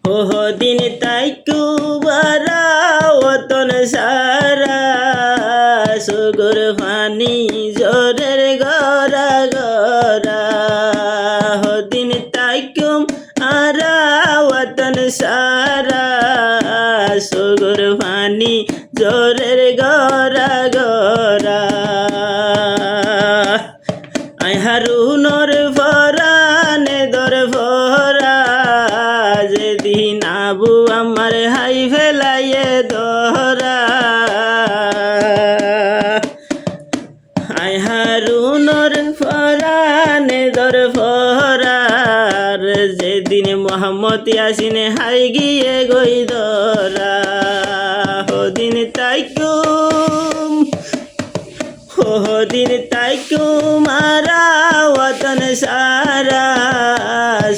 দিন তাইকু বারা ওতন সারা সুগুর ফানি জোরের গরা গরা দিন তাইকুম আরা ওতন সারা সুগুর ফানি জোরের গরা গরা আই হারুনর ফরানে দর ফরা যেদিন আবু আমার হাই ফেলাইয়ে দরা আই হারুনর ফরানে দর ফরার যেদিন মোহাম্মদ ইয়াসিনে হাই গিয়ে গই দরা দিন তাইকুম দিন তাইকুম আরা ওতন সারা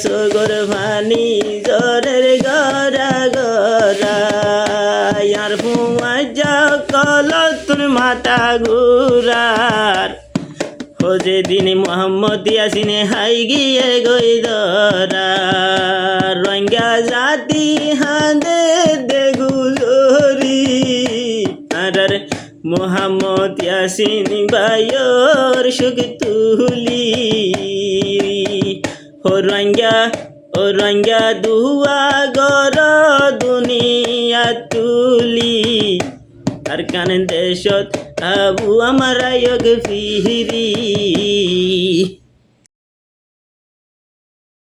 সুগুর ফানি জোরের গরা গরা ইয়ার ফুয়া যাও কলতুর মাথা ঘুরার যেদিন মোহাম্মদ ইয়াসিনে হাই গিয়ে গই দরা রঙ্গা জাতি হাঁদে দেগুজরি আর মোহাম্মদ ইয়াসিন বায়র সুখ তুলি ও রঙ্গা দুয়া গর দুনিয়া তুলি আর কান দেশত আবু আমার ফিরি